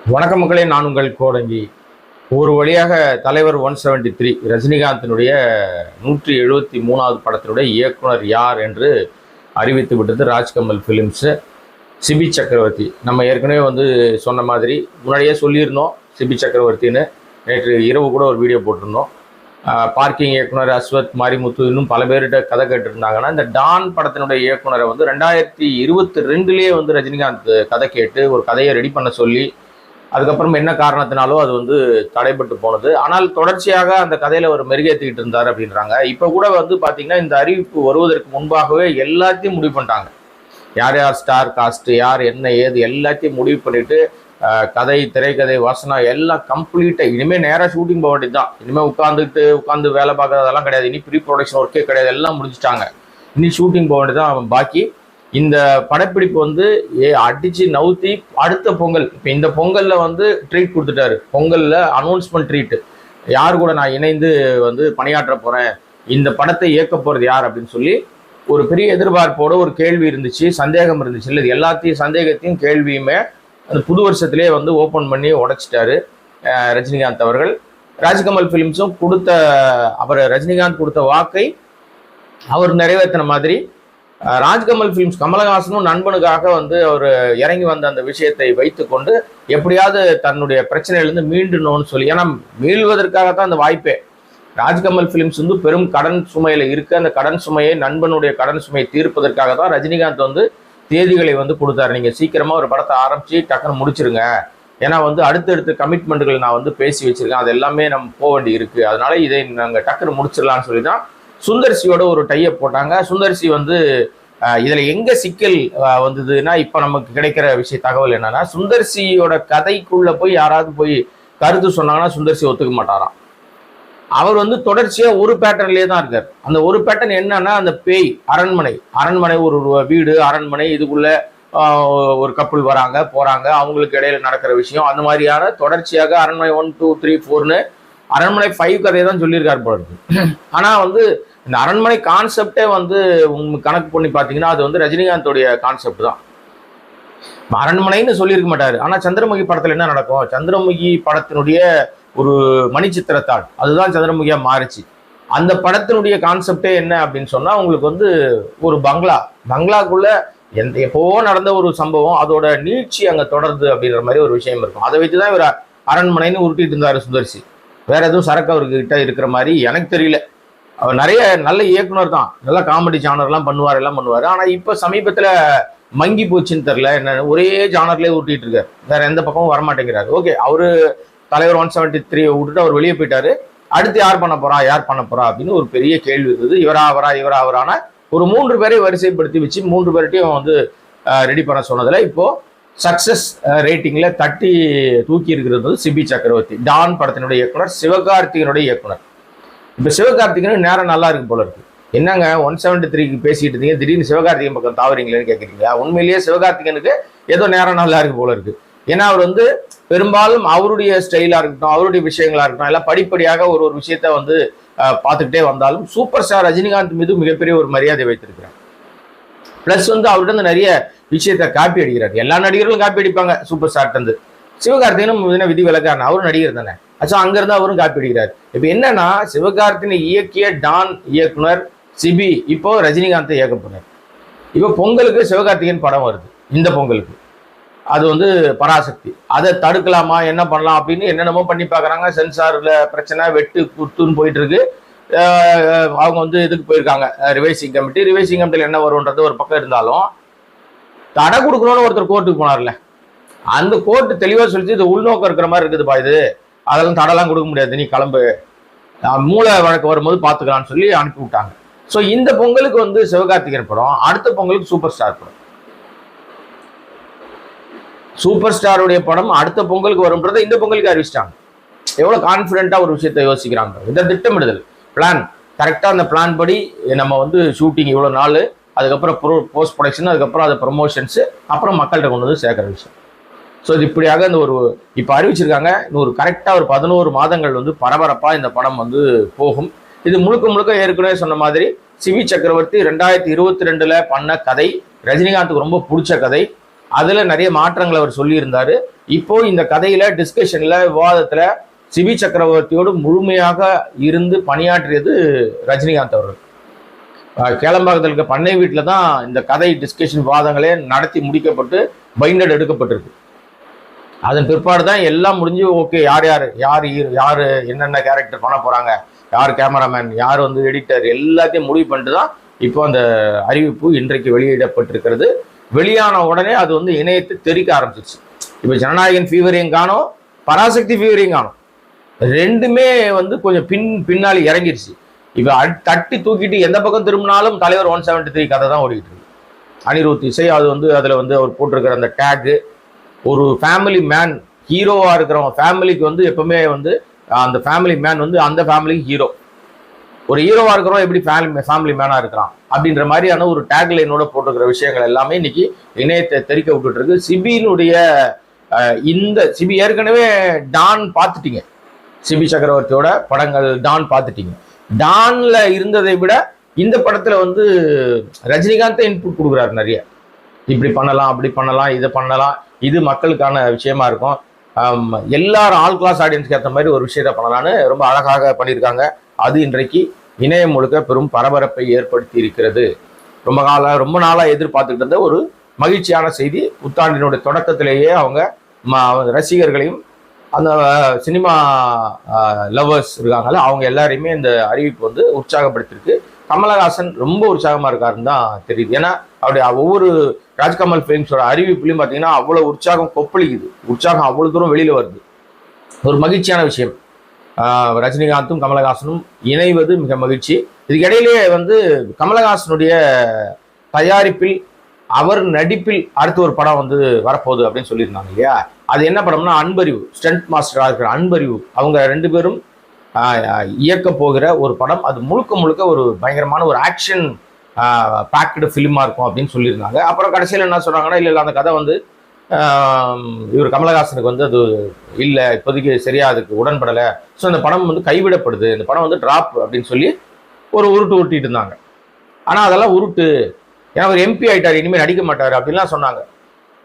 வணக்கம் மக்களே, நான் உங்கள் கோடங்கி. ஒரு வழியாக தலைவர் 173 ரஜினிகாந்தினுடைய 173வது படத்தினுடைய இயக்குனர் யார் என்று அறிவித்து விட்டது ராஜ்கமல் ஃபிலிம்ஸ். சிபி சக்கரவர்த்தி. நம்ம ஏற்கனவே சொன்ன மாதிரி முன்னாடியே சொல்லியிருந்தோம் சிபி சக்கரவர்த்தின்னு. நேற்று இரவு கூட ஒரு வீடியோ போட்டிருந்தோம். பார்க்கிங் இயக்குனர் அஸ்வத், மாரிமுத்து, இன்னும் பல பேர்கிட்ட கதை கேட்டுருந்தாங்கன்னா, இந்த டான் படத்தினுடைய இயக்குனரை 2022 ரஜினிகாந்த் கதை கேட்டு ஒரு கதையை ரெடி பண்ண சொல்லி, அதுக்கப்புறம் என்ன காரணத்தினாலோ அது தடைப்பட்டு போனது. ஆனால் தொடர்ச்சியாக அந்த கதையில ஒரு மெருகேற்றிக்கிட்டு இருந்தார் அப்படின்றாங்க. இப்போ கூட பார்த்தீங்கன்னா, இந்த அறிவிப்பு வருவதற்கு முன்பாகவே எல்லாத்தையும் முடிவு பண்ணிட்டாங்க. யார் யார் ஸ்டார் காஸ்ட், யார் என்ன ஏது எல்லாத்தையும் முடிவு பண்ணிட்டு கதை, திரைக்கதை, வசனம் எல்லாம் கம்ப்ளீட்டாக இனிமேல் நேராக ஷூட்டிங் போக வேண்டியது தான். இனிமேல் உட்காந்து வேலை பார்க்கறதெல்லாம் கிடையாது. இனி ப்ரீ ப்ரொடக்ஷன் ஒர்க்கே கிடையாது. எல்லாம் முடிச்சுட்டாங்க. இனி ஷூட்டிங் போக வேண்டியது தான் பாக்கி. இந்த படப்பிடிப்பு அடிச்சு நவுத்தி அடுத்த பொங்கல், இப்போ இந்த பொங்கல்ல ட்ரீட் கொடுத்துட்டாரு. பொங்கல்ல அனௌன்ஸ்மெண்ட் ட்ரீட். யார் கூட நான் இணைந்து பணியாற்ற போறேன், இந்த படத்தை இயக்க போறது யார் அப்படின்னு சொல்லி ஒரு பெரிய எதிர்பார்ப்போட ஒரு கேள்வி இருந்துச்சு, சந்தேகம் இருந்துச்சு. இல்லை, எல்லாத்தையும் சந்தேகத்தையும் கேள்வியுமே அந்த புது வருஷத்திலே ஓப்பன் பண்ணி உடைச்சிட்டாரு ரஜினிகாந்த் அவர்கள். ராஜ்கமல் ஃபிலிம்ஸும் ரஜினிகாந்த் கொடுத்த வாக்கை அவர் நிறைவேற்றின மாதிரி ராஜ்கமல் ஃபிலிம்ஸ் கமலஹாசனும் நண்பனுக்காக அவர் இறங்கி வந்த அந்த விஷயத்தை வைத்துக்கொண்டு எப்படியாவது தன்னுடைய பிரச்சனையிலிருந்து மீண்டணும்னு சொல்லி, ஏன்னா மீள்வதற்காகத்தான் அந்த வாய்ப்பே. ராஜ்கமல் ஃபிலிம்ஸ் பெரும் கடன் சுமையில இருக்கு. அந்த கடன் சுமையை, நண்பனுடைய கடன் சுமையை தீர்ப்பதற்காக தான் ரஜினிகாந்த் தேதிகளை கொடுத்தாரு. நீங்க சீக்கிரமா ஒரு படத்தை ஆரம்பிச்சு டக்குன்னு முடிச்சிருங்க, ஏன்னா அடுத்தடுத்த கமிட்மெண்ட்டுகள் நான் பேசி வச்சிருக்கேன், அது எல்லாமே நம்ம போக வேண்டி இருக்கு, அதனால இதை நாங்கள் டக்குன்னு முடிச்சிடலான்னு சொல்லி தான் சுந்தர்சியோட ஒரு டையை போட்டாங்க. சுந்தர்சி இதுல எங்க சிக்கல் வந்ததுன்னா, இப்ப நமக்கு கிடைக்கிற தகவல் என்னன்னா, சுந்தர்சியோட கதைக்குள்ள போய் யாராவது போய் கருத்து சொன்னாங்கன்னா சுந்தர்சி ஒத்துக்க மாட்டாராம். அவர் தொடர்ச்சியா ஒரு பேட்டர்ன்லயே தான் இருக்கார். அந்த ஒரு பேட்டர்ன் என்னன்னா, அந்த பேய் அரண்மனை ஒரு வீடு, அரண்மனை, இதுக்குள்ள ஒரு கப்பல் வராங்க போறாங்க, அவங்களுக்கு இடையில நடக்கிற விஷயம், அந்த மாதிரியான தொடர்ச்சியாக அரண்மனை 1, 2, 3, 4ன்னு அரண்மனை 5 கதையை தான் சொல்லியிருக்காரு போல இருக்கு. ஆனா இந்த அரண்மனை கான்செப்டே கணக்கு பண்ணி பார்த்தீங்கன்னா அது ரஜினிகாந்தோடைய கான்செப்ட் தான். அரண்மனைன்னு சொல்லியிருக்க மாட்டாரு. ஆனா சந்திரமுகி படத்துல என்ன நடக்கும், சந்திரமுகி படத்தினுடைய ஒரு மணிச்சித்திரத்தாள் அதுதான் சந்திரமுகியா மாறிச்சு. அந்த படத்தினுடைய கான்செப்டே என்ன அப்படின்னு சொன்னா, உங்களுக்கு ஒரு பங்களாக்குள்ள எப்போவோ நடந்த ஒரு சம்பவம், அதோட நீட்சி அங்க தொடருது அப்படின்ற மாதிரி ஒரு விஷயம் இருக்கும். அதை வச்சுதான் இவர் அரண்மனைன்னு உருட்டிட்டு இருந்தாரு சுந்தர்சி. வேற எதுவும் சரக்கு அவர்கிட்ட இருக்கிற மாதிரி எனக்கு தெரியல. அவர் நிறைய நல்ல இயக்குனர் தான், நல்ல காமெடி ஜானர்லாம் எல்லாம் பண்ணுவார். ஆனா இப்ப சமீபத்துல மங்கி போச்சுன்னு தெரியல, என்ன ஒரே ஜானர்லேயே ஊட்டிட்டு இருக்காரு, வேற எந்த பக்கமும் வரமாட்டேங்கிறாரு. ஓகே, அவரு தலைவர் 173 விட்டுட்டு அவர் வெளியே போயிட்டாரு. அடுத்து யார் பண்ண போறா அப்படின்னு ஒரு பெரிய கேள்வி இருந்தது. இவரான ஒரு 3 பேரை வரிசைப்படுத்தி வச்சு 3 பேர்ட்டையும் ரெடி பண்ண சொன்னதுல இப்போ சக்சஸ் ரேட்டிங்ல தட்டி தூக்கி இருக்கிறது சிபி சக்கரவர்த்தி, டான் படத்தினுடைய இயக்குனர், சிவகார்த்திகனுடைய இயக்குனர். இப்ப சிவகார்த்திகனுக்கு நேரம் நல்லா இருக்கு போல இருக்கு. என்னங்க 173க்கு பேசிட்டு இருந்தீங்க, திடீர்னு சிவகார்த்திகன் பக்கம் தாவறீங்களேன்னு கேட்குறீங்களா? உண்மையிலேயே சிவகார்த்திகனுக்கு ஏதோ நேரம் நல்லா இருக்கு போல இருக்கு. ஏன்னா அவர் பெரும்பாலும் அவருடைய ஸ்டைலா இருக்கட்டும், அவருடைய விஷயங்களா இருக்கட்டும், எல்லாம் படிப்படியாக ஒரு விஷயத்த பார்த்துக்கிட்டே வந்தாலும் சூப்பர் ஸ்டார் ரஜினிகாந்த் மீது மிகப்பெரிய ஒரு மரியாதை வைத்திருக்கிறார். பிளஸ் அவர்கிட்ட நிறைய விஷயத்த காப்பி அடிக்கிறார். எல்லா நடிகர்களும் காப்பி அடிப்பாங்க சூப்பர் ஸ்டார்ட். சிவகார்த்திகனும் விதி விலக்கான அவரும் நடிகர் தானே, அங்கிருந்து அவரும் காப்பி அடிக்கிறார். இப்ப என்னன்னா, சிவகார்த்திகனை இயக்கிய டான் இயக்குனர் சிபி இப்போ ரஜினிகாந்தை இயக்க போறார். இப்போ பொங்கலுக்கு சிவகார்த்திகன் படம் வருது. இந்த பொங்கலுக்கு அது பராசக்தி. அதை தடுக்கலாமா, என்ன பண்ணலாம் அப்படின்னு என்னென்னமோ பண்ணி பார்க்குறாங்க. சென்சார்ல பிரச்சனை, வெட்டு குத்துன்னு போயிட்டு இருக்கு. அவங்க இதுக்கு போயிருக்காங்க ரிவைசிங் கமிட்டியில் என்ன வரும்ன்றது ஒரு பக்கம் இருந்தாலும், தடை கொடுக்கணும்னு ஒருத்தர் கோர்ட்டுக்கு போனார்ல, அந்த கோர்ட்டு தெளிவாக சொல்லிச்சு, இது உள்நோக்கம் இருக்கிற மாதிரி இருக்குதுப்பா, அதெல்லாம் தடைலாம் கொடுக்க முடியாது, நீ கிளம்பு, மூளை வழக்கு வரும்போது பார்த்துக்கலான்னு சொல்லி அனுப்பி விட்டாங்க. ஸோ இந்த பொங்கலுக்கு சிவகார்த்திகேயன் படம், அடுத்த பொங்கலுக்கு சூப்பர் ஸ்டார் படம். சூப்பர் ஸ்டாருடைய படம் அடுத்த பொங்கலுக்கு வரும்ன்றதை இந்த பொங்கலுக்கு அறிவிச்சிட்டாங்க. எவ்வளவு கான்ஃபிடென்ட்டா ஒரு விஷயத்தை யோசிக்கிறாங்க. இந்த திட்டமிடுதல் பிளான் கரெக்டாக, அந்த பிளான் படி நம்ம ஷூட்டிங் இவ்வளோ நாள், அதுக்கப்புறம் போஸ்ட் ப்ரொடக்ஷன், அதுக்கப்புறம் அது ப்ரொமோஷன்ஸு, அப்புறம் மக்கள்கிட்ட கொண்டு சேர்க்குற விஷயம். ஸோ இது இப்படியாக இப்போ அறிவிச்சிருக்காங்க. இன்னொரு கரெக்டாக ஒரு 11 மாதங்கள் பரபரப்பாக இந்த படம் போகும். இது முழுக்க ஏற்கனவே சொன்ன மாதிரி சிவி சக்கரவர்த்தி 2022 பண்ண கதை, ரஜினிகாந்துக்கு ரொம்ப பிடிச்ச கதை. அதுல நிறைய மாற்றங்கள் அவர் சொல்லியிருந்தாரு. இப்போ இந்த கதையில டிஸ்கஷன்ல விவாதத்துல சிபி சக்கரவர்த்தியோடு முழுமையாக இருந்து பணியாற்றியது ரஜினிகாந்த் அவர்கள். கேளம்பாக்கத்தில் இருக்க பண்ணை வீட்டில் தான் இந்த கதை டிஸ்கஷன் விவாதங்களே நடத்தி முடிக்கப்பட்டு பைண்டட் எடுக்கப்பட்டிருக்கு. அதன் பிற்பாடு தான் எல்லாம் முடிஞ்சு ஓகே யார் யார் யார் யார் என்னென்ன கேரக்டர் பண்ண போறாங்க, யார் கேமராமேன், யார் வந்து எடிட்டர், எல்லாத்தையும் முடிவு பண்ணிட்டு தான் இப்போ அந்த அறிவிப்பு இன்றைக்கு வெளியிடப்பட்டிருக்கிறது. வெளியான உடனே அது வந்து இணையத்தை தெரிக்க ஆரம்பிச்சிருச்சு. இப்போ ஜனநாயகன் ஃபீவரையும் காணும், பராசக்தி ஃபீவரையும் காணும், ரெண்டுமே வந்து கொஞ்சம் பின்னாடி இறங்கிருச்சு. இப்போ தட்டி தூக்கிட்டு எந்த பக்கம் திரும்பினாலும் தலைவர் 173 கதை தான் ஓடிட்டு இருக்கு. அனிருத் இசை அது வந்து அதில் வந்து அவர் போட்டிருக்கிற அந்த டேக்கு, ஒரு ஃபேமிலி மேன் ஹீரோவாக இருக்கிறவங்க ஃபேமிலிக்கு வந்து எப்பவுமே வந்து அந்த ஃபேமிலி மேன் வந்து அந்த ஃபேமிலிக்கு ஹீரோ. ஒரு ஹீரோவாக இருக்கிறவங்க எப்படி ஃபேமிலி மேனாக இருக்கிறான் அப்படின்ற மாதிரியான ஒரு டேக்லைனோட போட்டிருக்கிற விஷயங்கள் எல்லாமே இன்னைக்கு இணையத்தை தெரிக்க விட்டுட்டு இருக்கு. சிபியினுடைய இந்த சிபி ஏற்கனவே டான் பார்த்துட்டீங்க, சிபி சக்கரவர்த்தியோட படங்கள் டான் பார்த்துட்டீங்க. டான்ல இருந்ததை விட இந்த படத்துல வந்து ரஜினிகாந்த் இன்புட் கொடுக்குறாரு நிறைய. இப்படி பண்ணலாம், அப்படி பண்ணலாம், இதை பண்ணலாம், இது மக்களுக்கான விஷயமா இருக்கும், எல்லாரும் ஆல் கிளாஸ் ஆடியன்ஸ்க்கு ஏற்ற மாதிரி ஒரு விஷயத்த பண்ணலான்னு ரொம்ப அழகாக பண்ணியிருக்காங்க. அது இன்றைக்கு இணையம் முழுக்க பெரும் பரபரப்பை ஏற்படுத்தி இருக்கிறது. ரொம்ப நாளா எதிர்பார்த்துக்கிட்டு இருந்த ஒரு மகிழ்ச்சியான செய்தி. புத்தாண்டினுடைய தொடக்கத்திலேயே அவங்க ரசிகர்களையும் அந்த சினிமா லவ்வர்ஸ் இருக்காங்கல்ல அவங்க எல்லாரையுமே இந்த அறிவிப்பு வந்து உற்சாகப்படுத்திருக்கு. கமலஹாசன் ரொம்ப உற்சாகமா இருக்காருன்னு தான் தெரியுது. ஏன்னா அவருடைய ஒவ்வொரு ராஜ்கமல் ஃபிலிம்ஸோட அறிவிப்புலையும் பார்த்தீங்கன்னா அவ்வளோ உற்சாகம் கொப்பளிக்குது, உற்சாகம் அவ்வளோ தூரம் வெளியில வருது. ஒரு மகிழ்ச்சியான விஷயம். ரஜினிகாந்தும் கமலஹாசனும் இணைவது மிக மகிழ்ச்சி. இதுக்கு இடையிலேயே வந்து கமலஹாசனுடைய தயாரிப்பில் அவர் நடிப்பில் அடுத்த ஒரு படம் வந்து வரப்போகுது அப்படின்னு சொல்லியிருந்தாங்க இல்லையா? அது என்ன படம்னா அன்பறிவு. ஸ்டண்ட் மாஸ்டராக இருக்கிற அன்பறிவு அவங்க 2 பேரும் இயக்க போகிற ஒரு படம். அது முழுக்க ஒரு பயங்கரமான ஒரு ஆக்ஷன் பேக்டு ஃபிலிமா இருக்கும் அப்படின்னு சொல்லியிருந்தாங்க. அப்புறம் கடைசியில் என்ன சொன்னாங்கன்னா, இல்லை அந்த கதை வந்து இவர் கமலஹாசனுக்கு வந்து அது இல்லை, இப்போதைக்கு சரியா அதுக்கு உடன்படலை, ஸோ அந்த படம் வந்து கைவிடப்படுது, இந்த படம் வந்து டிராப் அப்படின்னு சொல்லி ஒரு உருட்டிட்டு இருந்தாங்க. ஆனால் அதெல்லாம் உருட்டு, ஏன்னா அவர் எம்பி ஆயிட்டார், இனிமேல் நடிக்க மாட்டார் அப்படின்லாம் சொன்னாங்க.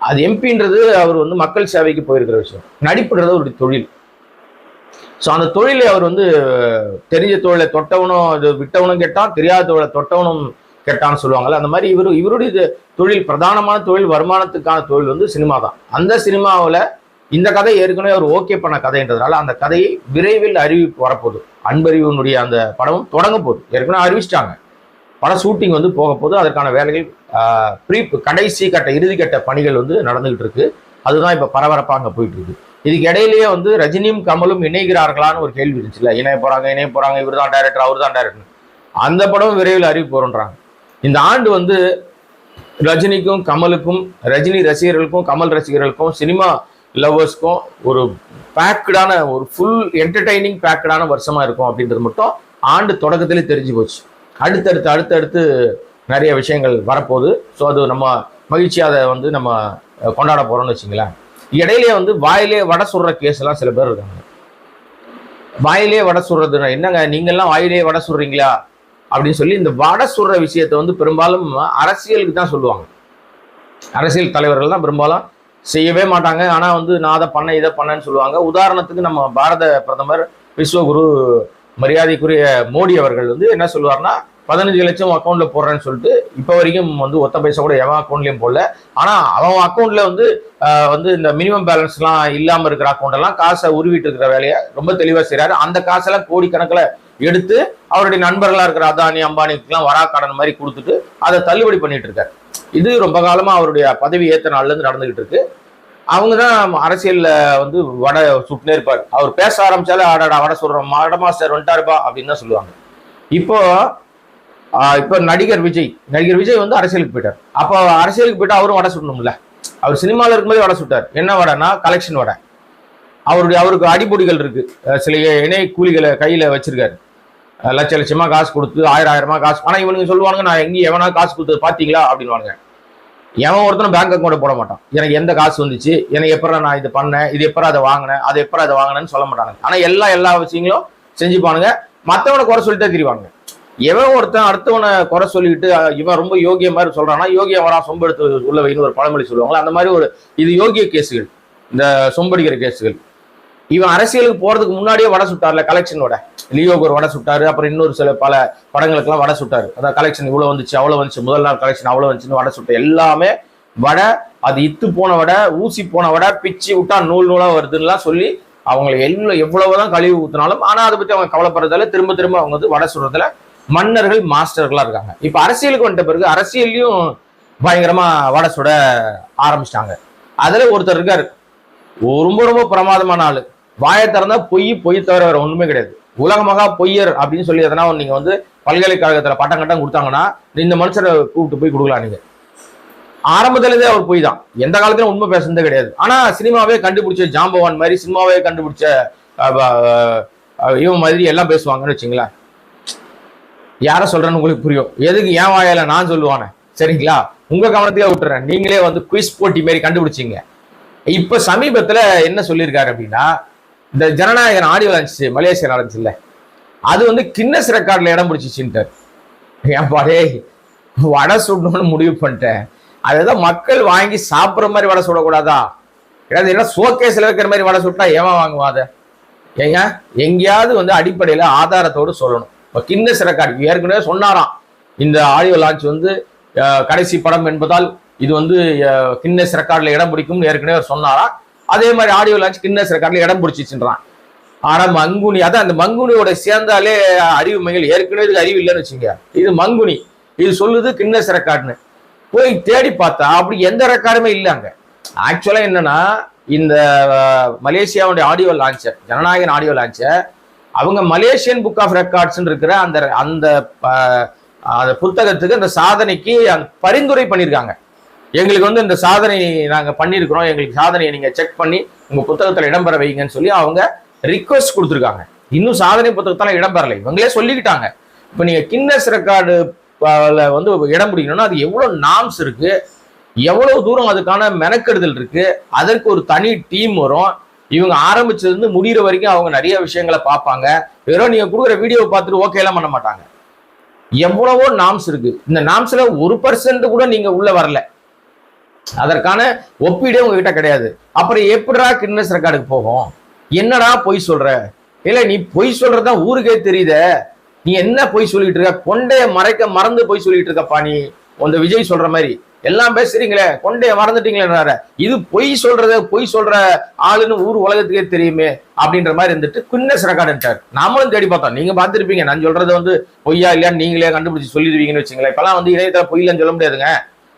அது எம்பின்றது அவர் வந்து மக்கள் சேவைக்கு போயிருக்கிற விஷயம், நடிப்புன்றது அவருடைய தொழில். ஸோ அந்த தொழிலை அவர் வந்து தெரிஞ்ச தொழிலை தொட்டவனும் இது விட்டவனும் கெட்டான், தெரியாத தொழிலை தொட்டவனும் கெட்டான்னு சொல்லுவாங்கல்ல, அந்த மாதிரி இவருடைய தொழில், பிரதானமான தொழில், வருமானத்துக்கான தொழில் வந்து சினிமா தான். அந்த சினிமாவில் இந்த கதை ஏற்கனவே அவர் ஓகே பண்ண கதைன்றதுனால அந்த கதையை விரைவில் அறிவிப்பு வரப்போகுது. அன்பறிவுனுடைய அந்த படமும் தொடங்க போகுது, ஏற்கனவே அறிவிச்சிட்டாங்க. பட ஷூட்டிங் வந்து போக போது அதற்கான வேலைகள் கடைசி கட்ட இறுதி கட்ட பணிகள் வந்து நடந்துகிட்டு இருக்கு. அதுதான் இப்போ பரபரப்பாக அங்கே போயிட்டு இருக்கு. இதுக்கு இடையிலேயே வந்து ரஜினியும் கமலும் இணைகிறார்களான்னு ஒரு கேள்வி இருந்துச்சுல்ல, இணைய போறாங்க, இவர் தான் டைரக்டர், அவர் தான் டைரக்டர். அந்த படம் விரைவில் அறிவிப்பு வரும்ன்றாங்க. இந்த ஆண்டு வந்து ரஜினிக்கும் கமலுக்கும், ரஜினி ரசிகர்களுக்கும் கமல் ரசிகர்களுக்கும் சினிமா லவ்வர்ஸ்க்கும் ஒரு பேக்கடான, ஒரு ஃபுல் என்டர்டைனிங் பேக்கடான வருஷமா இருக்கும் அப்படின்றது மட்டும் ஆண்டு தொடக்கத்திலே தெரிஞ்சு போச்சு. அடுத்தடுத்து நிறைய விஷயங்கள் வரப்போகுது. ஸோ அது நம்ம மகிழ்ச்சியாக அதை வந்து நம்ம கொண்டாட போறோம்னு வச்சுங்களேன். இடையிலேயே வந்து வாயிலே வடை சுடுற கேஸ் எல்லாம் சில பேர் இருக்காங்க. வாயிலே வடை சுடுறதுன்னா என்னங்க, நீங்கெல்லாம் வாயிலே வடை சுடுறீங்களா அப்படின்னு சொல்லி இந்த வடை சுடுற விஷயத்தை வந்து பெரும்பாலும் அரசியலுக்கு தான் சொல்லுவாங்க. அரசியல் தலைவர்கள் தான் பெரும்பாலும் செய்யவே மாட்டாங்க. ஆனால் வந்து நான் அதை பண்ணேன், இதை பண்ணேன்னு சொல்லுவாங்க. உதாரணத்துக்கு நம்ம பாரத பிரதமர் விஸ்வகுரு மரியாதைக்குரிய மோடி அவர்கள் வந்து என்ன சொல்லுவார்னா, 15 லட்சம் அக்கௌண்ட்ல போடுறேன்னு சொல்லிட்டு இப்போ வரைக்கும் வந்து ஒத்த பைசா கூட எவன் அக்கௌண்ட்லயும் போடல. ஆனா அவன் அக்கௌண்ட்ல வந்து இந்த மினிமம் பேலன்ஸ்லாம் இல்லாம இருக்கிற அக்கௌண்ட் எல்லாம் காசை உருவிட்டு இருக்கிற வேலையை ரொம்ப தெளிவா செய்யறாரு. அந்த காசெல்லாம் கோடிக்கணக்கில் எடுத்து அவருடைய நண்பர்களா இருக்கிற அதானி அம்பானிக்குலாம் வரா கடன் மாதிரி கொடுத்துட்டு அதை தள்ளுபடி பண்ணிட்டு இருக்காரு. இது ரொம்ப காலமா அவருடைய பதவி ஏற்ற நாள்ல இருந்து நடந்துகிட்டு இருக்கு. அவங்கதான் அரசியல்ல வந்து வடை சுட்டுனே இருப்பாரு. அவர் பேச ஆரம்பிச்சாலே ஆடாடா வடை சொல்றோம், வட மாஸ்டர் வந்துட்டாருப்பா அப்படின்னு தான் சொல்லுவாங்க. இப்போ நடிகர் விஜய் வந்து அரசியலுக்கு போயிட்டார். அப்போ அரசியலுக்கு போயிட்டு அவரும் வடை சுடணும்ல. அவர் சினிமாவில் இருக்கும்போது வடை சுட்டார். என்ன வடைனா கலெக்ஷன் வடை. அவருக்கு அடிப்பொடிகள் இருக்கு, சில இணை கூலிகளை கையில வச்சிருக்காரு. லட்சமா காசு கொடுத்து, ஆயிரமா காசு. ஆனா இவனுங்க சொல்லுவாங்க, நான் எங்கேயும் எவனா காசு கொடுத்தது பாத்தீங்களா அப்படின்வானுங்க. எவன் ஒருத்தனும் பேங்க் அக்கௌண்ட் போட மாட்டான். எனக்கு எந்த காசு வந்துச்சு, எனக்கு எப்பறம் நான் இது பண்ணேன், இது எப்பறம் அதை வாங்கினேன், அது எப்பறம் அதை வாங்கினேன்னு சொல்ல மாட்டாங்க. ஆனா எல்லா விஷயங்களும் செஞ்சுப்பானுங்க. மற்றவனை குறை சொல்லிட்டே தெரிவாங்க. எவன் ஒருத்தன் அடுத்தவனை குறை சொல்லிட்டு இவன் ரொம்ப யோகிய மாதிரி சொல்றான்னா, யோகிய வரா சொம்பு எடுத்து உள்ள வைன்னு ஒரு பழமொழி சொல்லுவாங்களா, அந்த மாதிரி ஒரு இது யோகிய கேஸுகள், இந்த சொம்படிக்கிற கேஸுகள். இவன் அரசியலுக்கு போறதுக்கு முன்னாடியே வடை சுட்டார்ல, கலெக்ஷனோட லியோக்கு ஒரு வடை சுட்டாரு, அப்புறம் இன்னொரு சில பல படங்களுக்கெல்லாம் வடை சுட்டாரு. அதான் கலெக்ஷன் இவ்வளவு வந்துச்சு அவ்வளவு வந்துச்சு, முதல் நாள் கலெக்ஷன் அவ்வளவு வந்துச்சுன்னு வடை சுட்ட எல்லாமே வடை, அது இத்து போன வடை, ஊசி போன வடை, பிச்சு விட்டா நூல் நூலா வருதுன்னா சொல்லி அவங்களை எவ்வளவுதான் கழிவு ஊத்தினாலும் ஆனா அதை பத்தி அவங்க கவலைப்படுறதால திரும்ப திரும்ப அவங்க வந்து வடை சுடுறதுல மன்னர்கள் மாஸ்டர்களா இருக்காங்க. இப்ப அரசியலுக்கு வந்துட்ட பிறகு அரசியல்லையும் பயங்கரமா வடை சுட ஆரம்பிச்சிட்டாங்க. அதுல ஒருத்தர் இருக்காரு, ரொம்ப ரொம்ப பிரமாதமான ஆளு, வாயை திறந்தா பொய் தவிர வேற ஒண்ணுமே கிடையாது. உலக மகா பொய்யர் அப்படின்னு சொல்லி எதனா நீங்க வந்து பல்கலைக்கழகத்துல பட்டம் கட்டம் கொடுத்தாங்கன்னா இந்த மனுஷரை கூப்பிட்டு போய் கொடுக்கலாம். நீங்க ஆரம்பத்திலேருந்தே அவர் பொய் தான், எந்த காலத்திலும் உண்மை பேசுறதே கிடையாது. ஆனா சினிமாவே கண்டுபிடிச்ச ஜாம்பவான் மாதிரி, சினிமாவே கண்டுபிடிச்ச இவன் மாதிரி எல்லாம் பேசுவாங்கன்னு வச்சுங்களேன். யார சொல்றேன்னு உங்களுக்கு புரியும். எதுக்கு ஏன் வாயால நான் சொல்லுவானே, சரிங்களா? உங்க கவனத்தையே விட்டுறேன், நீங்களே வந்து குவிஸ் போட்டி மாதிரி கண்டுபிடிச்சிங்க. இப்ப சமீபத்துல என்ன சொல்லியிருக்காரு அப்படின்னா, இந்த ஜனநாயகன் ஆடியோ லான்ச் மலேசியா நடந்துச்சு இல்ல, அது வந்து கின்னஸ் ரெக்கார்ட்ல இடம் பிடிச்சிச்சுட்டார். ஏன் பாடே வடை சுடணும்னு முடிவு பண்ணிட்டேன், அதுதான் மக்கள் வாங்கி சாப்பிட்ற மாதிரி வடை சுடக்கூடாதா? ஏதாவது என்ன ஷோகேஸ்ல வைக்கிற மாதிரி வடை சுட்டா ஏன் வாங்குவா? அதை ஏங்க எங்கேயாவது வந்து அடிப்படையில ஆதாரத்தோடு சொல்லணும். இப்போ கின்னஸ் ரெக்கார்டு ஏற்கனவே சொன்னாராம், இந்த ஆடியோ லான்ச் வந்து கடைசி படம் என்பதால் இது வந்து கின்னஸ் ரெக்கார்ட்ல இடம் பிடிக்கும்னு ஏற்கனவே சொன்னாராம். அதே மாதிரி ஆடியோ லான்ச் கின்னஸ் ரெக்கார்ட்ல இடம் பிடிச்சிச்சுன்றான். ஆனா மங்குனி, அதான் அந்த மங்குனியோட சேர்ந்தாலே அறிவு மைகள், ஏற்கனவே இதுக்கு அறிவு இல்லைன்னு வச்சுங்க, இது மங்குனி, இது சொல்லுது கின்னஸ் ரெக்கார்டுன்னு. போய் தேடி பார்த்தா அப்படி எந்த ரெக்கார்டுமே இல்லைங்க. ஆக்சுவலா என்னன்னா, இந்த மலேசியாவுடைய ஆடியோ லான்ச்ச, ஜனநாயகன் ஆடியோ லான்ச்ச அவங்க மலேசியன் புக் ஆஃப் ரெக்கார்ட்ஸ் இருக்கிற அந்த அந்த புத்தகத்துக்கு, அந்த சாதனைக்கு பரிந்துரை பண்ணியிருக்காங்க. எங்களுக்கு வந்து இந்த சாதனை நாங்க பண்ணியிருக்கிறோம், எங்களுக்கு சாதனையை நீங்க செக் பண்ணி உங்க புத்தகத்துல இடம்பெற வைங்கன்னு சொல்லி அவங்க ரிக்வெஸ்ட் கொடுத்துருக்காங்க. இன்னும் சாதனை புத்தகத்தால இடம்பெறலை, இவங்களே சொல்லிக்கிட்டாங்க. இப்ப நீங்க கின்னஸ் ரெக்கார்டு வந்து இடம் பிடிக்கணும்னா அது எவ்வளவு நாம்ஸ் இருக்கு, எவ்வளவு தூரம் அதுக்கான மெனக்கெடுதல் இருக்கு, அதற்கு ஒரு தனி டீம் வரும். இவங்க ஆரம்பிச்சதுல இருந்து முடிகிற வரைக்கும் அவங்க நிறைய விஷயங்களை பார்ப்பாங்க. வெறும் நீங்க கொடுக்குற வீடியோவை பார்த்துட்டு ஓகே எல்லாம் பண்ண மாட்டாங்க. எவ்வளவோ நாம்ஸ் இருக்கு. இந்த நாம்ஸ்ல 1% கூட நீங்க உள்ள வரல, அதற்கான ஒப்பீடே உங்ககிட்ட கிடையாது. அப்புறம் எப்படிடா கின்னஸ் ரெக்கார்டுக்கு போகும்? என்னடா பொய் சொல்ற? இல்ல நீ பொய் சொல்றதுதான் ஊருக்கே தெரியுத, நீ என்ன பொய் சொல்லிட்டு இருக்க? கொண்டைய மறந்து பொய் சொல்லிட்டு இருக்கப்பா நீ. அந்த விஜய் சொல்ற மாதிரி எல்லாம் பேசுறீங்களே, கொண்டைய மறந்துட்டீங்களே, இது பொய் சொல்ற ஆளுன்னு ஊர் உலகத்துக்கே தெரியுமே அப்படின்ற மாதிரி இருந்துட்டு கின்னஸ் ரெக்கார்டுட்டார். நாமளும் தேடி பார்த்தோம், நீங்க பார்த்துருப்பீங்க. நான் சொல்றது வந்து பொய்யா இல்லையான்னு நீங்களே கண்டுபிடிச்சு சொல்லிடுவீங்கன்னு வச்சுங்களேன். இப்பெல்லாம் வந்து இணையத்துல பொய்லன்னு சொல்ல முடியாதுங்க.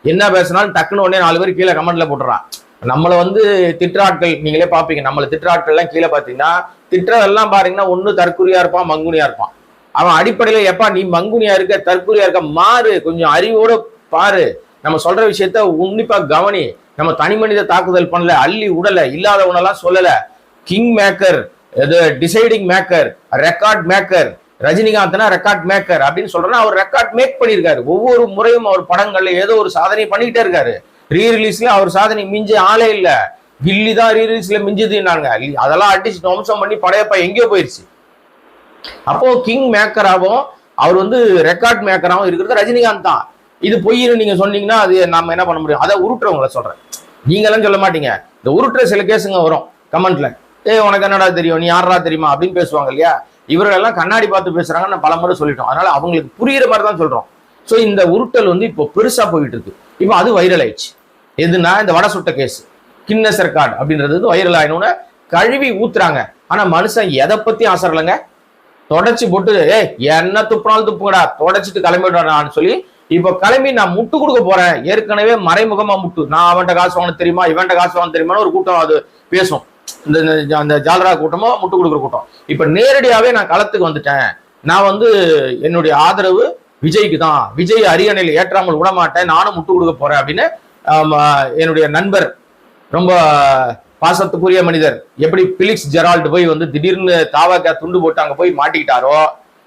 என்ன பேசினாலும் டக்குன்னு உடனே 4 பேர் கீழே கமெண்ட்ல போட்டுறான். நம்மளை வந்து திட்டாட்கள் நீங்களே பார்ப்பீங்க, நம்மளை திட்டாட்கள் எல்லாம் கீழே பார்த்தீங்கன்னா திட்டதெல்லாம் பாருங்கன்னா ஒண்ணு தற்குறியா இருப்பான், மங்குனியா இருப்பான். அவன் அடிப்படையில எப்பா நீ மங்குனியா இருக்க, தற்குறியா இருக்க, மாறு, கொஞ்சம் அறிவோட பாரு, நம்ம சொல்ற விஷயத்த உன்னிப்பா கவனி, நம்ம தனி மனித தாக்குதல் பண்ணல, அள்ளி உடல, இல்லாத உணெல்லாம் சொல்லல. King maker, deciding maker, record maker, ரஜினிகாந்த்னா ரெக்கார்ட் மேக்கர் அப்படின்னு சொல்றேன்னா அவர் ரெக்கார்ட் மேக் பண்ணியிருக்காரு. ஒவ்வொரு முறையும் அவர் படங்கள்ல ஏதோ ஒரு சாதனை பண்ணிக்கிட்டே இருக்காரு. ரீ ரிலீஸ்ல அவர் சாதனை மிஞ்ச ஆளே இல்ல. கில்லி தான் ரீ ரிலீஸ்ல மிஞ்சதுன்னாங்க, அதெல்லாம் அடிச்சு துவம்சம் பண்ணி படையப்பா எங்கேயோ போயிருச்சு. அப்போ கிங் மேக்கராகவும் அவர் வந்து ரெக்கார்ட் மேக்கராகவும் இருக்கிறது ரஜினிகாந்த் தான். இது பொய்ன்னு நீங்க சொன்னீங்கன்னா அது நம்ம என்ன பண்ண முடியும்? அதை உருட்டுறவங்களை சொல்றேன், நீங்க எல்லாம் சொல்ல மாட்டீங்க. இந்த உருட்டுற சில கேஸுங்க வரும் கமெண்ட்ல, உனக்கு என்னடா தெரியும், நீ யாரா தெரியுமா அப்படின்னு பேசுவாங்க இல்லையா? இவர்கள் எல்லாம் கண்ணாடி பார்த்து பேசுறாங்க, நான் பல முறை சொல்லிட்டோம். அதனால அவங்களுக்கு புரியுற மாதிரி தான் சொல்றோம். ஸோ இந்த உருட்டல் வந்து இப்போ பெருசா போயிட்டு இருக்கு. இப்போ அது வைரல் ஆயிடுச்சு. எதுனா இந்த வடை சுட்ட கேஸ், கின்னஸ் ரெக்கார்டு அப்படின்றது வைரல் ஆயிடும்னு கழுவி ஊத்துறாங்க. ஆனா மனுஷன் எதை பத்தி ஆசைலங்க, தொடச்சி போட்டு என்ன துப்புனாலும் துப்புங்கடா, தொடச்சிட்டு கிளம்பிடுறான்னு சொல்லி இப்ப கிளம்பி நான் முட்டு கொடுக்க போறேன். ஏற்கனவே மறைமுகமா முட்டு, நான் அவன்கிட்ட காசு வாங்க தெரியுமா, இவன்கிட்ட காசு வாங்க தெரியுமான்னு ஒரு கூட்டம் அது பேசும். இந்த ஜாலரா கூட்டமோ முட்டு கொடுக்குற கூட்டம். இப்ப நேரடியாவே நான் களத்துக்கு வந்துட்டேன். நான் வந்து என்னுடைய ஆதரவு விஜய்க்கு தான், விஜய் அரியணையில் ஏற்றாமல் விடமாட்டேன், நானும் முட்டு கொடுக்க போறேன் அப்படின்னு என்னுடைய நண்பர், ரொம்ப பாசத்துக்குரிய மனிதர், எப்படி பிலிக்ஸ் ஜெரால்டு போய் வந்து திடீர்னு தாவாக்கா துண்டு போட்டு அங்க போய் மாட்டிக்கிட்டாரோ,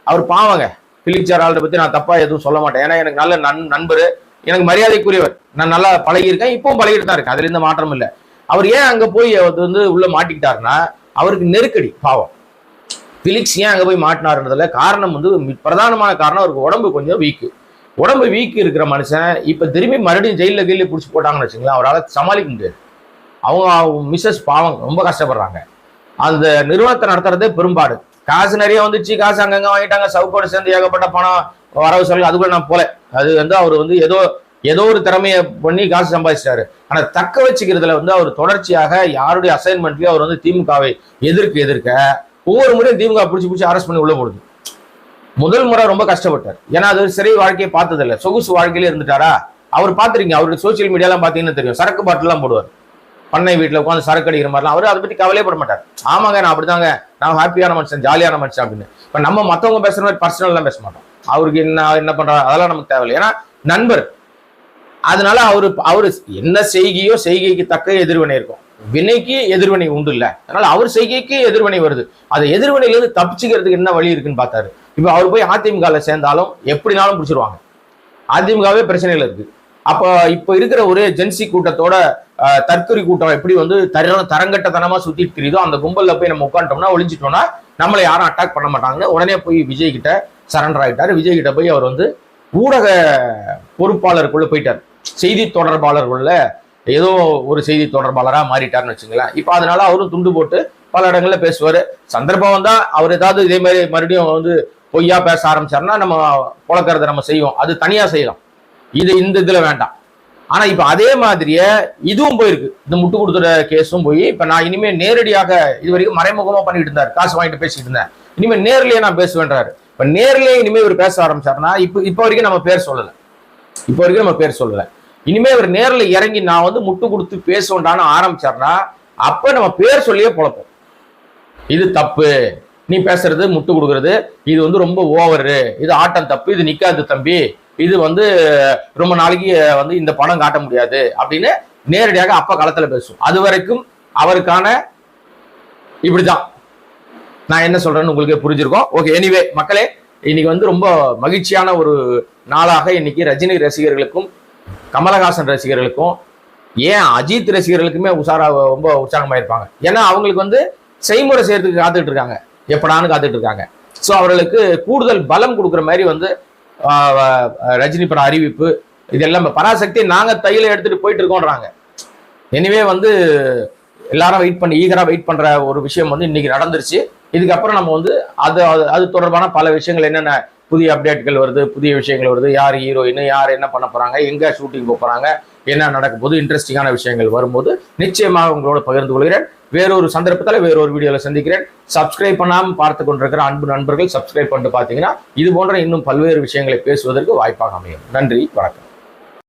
அவர் பாவங்க. பிலிக்ஸ் ஜெரால்டை பத்தி நான் தப்பா எதுவும் சொல்ல மாட்டேன், ஏன்னா எனக்கு நல்ல நண்பர், எனக்கு மரியாதைக்குரியவர், நான் நல்லா பழகியிருக்கேன், இப்பவும் பழகிட்டு தான் இருக்கேன், அதுல இருந்து மாற்றம் இல்லை. அவர் ஏன் அங்க போய் வந்து உள்ள மாட்டிக்கிட்டாருன்னா அவருக்கு நெருக்கடி, பாவம். பிலிக்ஸ் ஏன் அங்கே போய் மாட்டினாருன்றதுல காரணம் வந்து பிரதானமான காரணம் அவருக்கு உடம்பு கொஞ்சம் வீக்கு. உடம்பு வீக்கு இருக்கிற மனுஷன் இப்போ திரும்பி மறுபடியும் ஜெயிலில் கீழே பிடிச்சி போட்டாங்கன்னு வச்சுங்களேன், அவரால் சமாளிக்க முடியாது. அவங்க மிஸ்ஸஸ் பாவம் ரொம்ப கஷ்டப்படுறாங்க. அந்த நிறுவனத்தை நடத்துறதே பெரும்பாடு. காசு நிறைய வந்துச்சு, காசு அங்கங்க வாங்கிட்டாங்க, சவுக்கோடு சேர்ந்து ஏகப்பட்ட பணம் வரவு செலவு, அதுக்குள்ள நான் போல. அது வந்து அவர் வந்து ஏதோ ஒரு திறமையை பண்ணி காசு சம்பாதிச்சிட்டாரு. ஆனா தக்க வச்சுக்கிறதுல வந்து அவர் தொடர்ச்சியாக யாருடைய அசைன்மெண்ட்லயும் அவர் வந்து திமுகவை எதிர்க்க ஒவ்வொரு முறையும் திமுக பிடிச்சி அரெஸ்ட் பண்ணி உள்ள போடுது. முதல் முறை ரொம்ப கஷ்டப்பட்டார். ஏன்னா அது சிறை வாழ்க்கையை பார்த்தது இல்லை, சொகுசு வாழ்க்கையில இருந்துட்டாரா. அவர் பார்த்துருக்கீங்க, அவருடைய சோசியல் மீடியாலாம் பார்த்தீங்கன்னா தெரியும், சரக்கு பாட்டிலாம் போடுவார். பண்ணை வீட்டில் உட்காந்து சரக்கு அடிக்கிற மாதிரிலாம். அவர் அதை பற்றி கவலைப்பட மாட்டார். ஆமாங்க நான் அப்படிதாங்க, நான் ஹாப்பியான மனுஷன், ஜாலியான மனுஷன் அப்படின்னு. இப்போ நம்ம மற்றவங்க பேசுற மாதிரி பர்சனல்லாம் பேச மாட்டோம். அவருக்கு என்ன பண்றாரு அதெல்லாம் நமக்கு தேவையில்லை, ஏன்னா நண்பர். அதனால அவரு என்ன செய்கையோ செய்கைக்கு தக்க எதிர்வினை இருக்கும், வினைக்கு எதிர்வினை உண்டு இல்ல. அதனால அவர் செய்கைக்கு எதிர்வினை வருது. அதை எதிர்வினையிலிருந்து தப்பிச்சுக்கிறதுக்கு என்ன வழி இருக்குன்னு பார்த்தாரு. இப்ப அவர் போய் அதிமுக சேர்ந்தாலும் எப்படினாலும் பிடிச்சிருவாங்க. அதிமுகவே பிரச்சனைகள் இருக்கு. அப்ப இப்ப இருக்கிற ஒரு ஜென்சி கூட்டத்தோட தற்கொலை கூட்டம் எப்படி வந்து தரங்கட்டத்தனமா சுத்திட்டு தெரியுதோ, அந்த கும்பல்ல போய் நம்ம உட்காந்துட்டோம்னா ஒளிஞ்சிட்டோம்னா நம்மளை யாரும் அட்டாக் பண்ண மாட்டாங்க. உடனே போய் விஜய் கிட்ட சரண்டர் ஆகிட்டாரு. விஜய் கிட்ட போய் அவர் வந்து ஊடக பொறுப்பாளருக்குள்ள போயிட்டார். செய்தி தொடர்பாளருக்குள்ள ஏதோ ஒரு செய்தி தொடர்பாளராக மாறிட்டார்னு வச்சுங்களேன். இப்போ அதனால அவரும் துண்டு போட்டு பல இடங்கள்ல பேசுவார். சந்தர்ப்பம் வந்தா அவர் ஏதாவது இதே மாதிரி மறுபடியும் வந்து பொய்யா பேச ஆரம்பிச்சாருன்னா நம்ம புழக்கிறத நம்ம செய்வோம், அது தனியா செய்யலாம். இந்த இதுல வேண்டாம். ஆனா இப்ப அதே மாதிரியே இதுவும் போயிருக்கு. இந்த முட்டு கொடுத்துற கேஸும் போய் இப்ப நான் இனிமே நேரடியாக இது வரைக்கும் மறைமுகமா பண்ணிட்டு இருந்தார், காசு வாங்கிட்டு பேசிட்டு இருந்தேன், இனிமே நேர்லயே நான் பேசுவேன்றாரு. இப்ப நேர்லயே இனிமே இவர் பேச ஆரம்பிச்சாருன்னா இப்ப வரைக்கும் நம்ம பேர் சொல்லல. இனிமே இவர் நேர்ல இறங்கி நான் வந்து முட்டு கொடுத்து பேசுவேன்டான்னு ஆரம்பிச்சாருன்னா அப்ப நம்ம பேர் சொல்லியே பொழப்போம். இது தப்பு, நீ பேசுறது முட்டு கொடுக்கறது இது வந்து ரொம்ப ஓவரு, இது ஆட்டம் தப்பு, இது நிக்காது தம்பி, இது வந்து ரொம்ப நாளைக்கு வந்து இந்த பணம் காட்ட முடியாது அப்படின்னு நேரடியாக அப்ப களத்துல பேசும். அது வரைக்கும் அவருக்கான இப்படிதான். நான் என்ன சொல்றேன்னு உங்களுக்கு புரிஞ்சிருக்கோம். ஓகே, எனிவே மக்களே, இன்னைக்கு வந்து ரொம்ப மகிழ்ச்சியான ஒரு நாளாக இன்னைக்கு ரஜினி ரசிகர்களுக்கும் கமலஹாசன் ரசிகர்களுக்கும் ஏன் அஜித் ரசிகர்களுக்குமே ரொம்ப உற்சாகமாயிருப்பாங்க. ஏன்னா அவங்களுக்கு வந்து செய்முறை செய்யறதுக்கு காத்துட்டு இருக்காங்க, எப்படான்னு காத்துட்டு இருக்காங்க. ஸோ அவர்களுக்கு கூடுதல் பலம் கொடுக்குற மாதிரி வந்து ரஜினி பட அறிவிப்பு இதெல்லாம் பராசக்தி நாங்க தையில எடுத்துட்டு போயிட்டு இருக்கோன்றாங்க. எனிவே வந்து எல்லாரும் ஈகரா வெயிட் பண்ற ஒரு விஷயம் வந்து இன்னைக்கு நடந்துருச்சு. இதுக்கப்புறம் நம்ம வந்து அது தொடர்பான பல விஷயங்கள், என்னென்ன புதிய அப்டேட்கள் வருது, புதிய விஷயங்கள் வருது, யார் ஹீரோயின், யார் என்ன பண்ண போறாங்க, எங்க ஷூட்டிங் போறாங்க, என்ன நடக்கும் போது இன்ட்ரெஸ்டிங்கான விஷயங்கள் வரும்போது நிச்சயமாக உங்களோட பகிர்ந்து கொள்கிறேன். வேறொரு சந்தர்ப்பத்தில் வேறொரு வீடியோவில் சந்திக்கிறேன். சப்ஸ்கிரைப் பண்ணாமல் பார்த்து கொண்டிருக்கிற அன்பு நண்பர்கள் சப்ஸ்கிரைப் பண்ணிட்டு பார்த்தீங்கன்னா இது போன்ற இன்னும் பல்வேறு விஷயங்களை பேசுவதற்கு வாய்ப்பாக அமையும். நன்றி, வணக்கம்.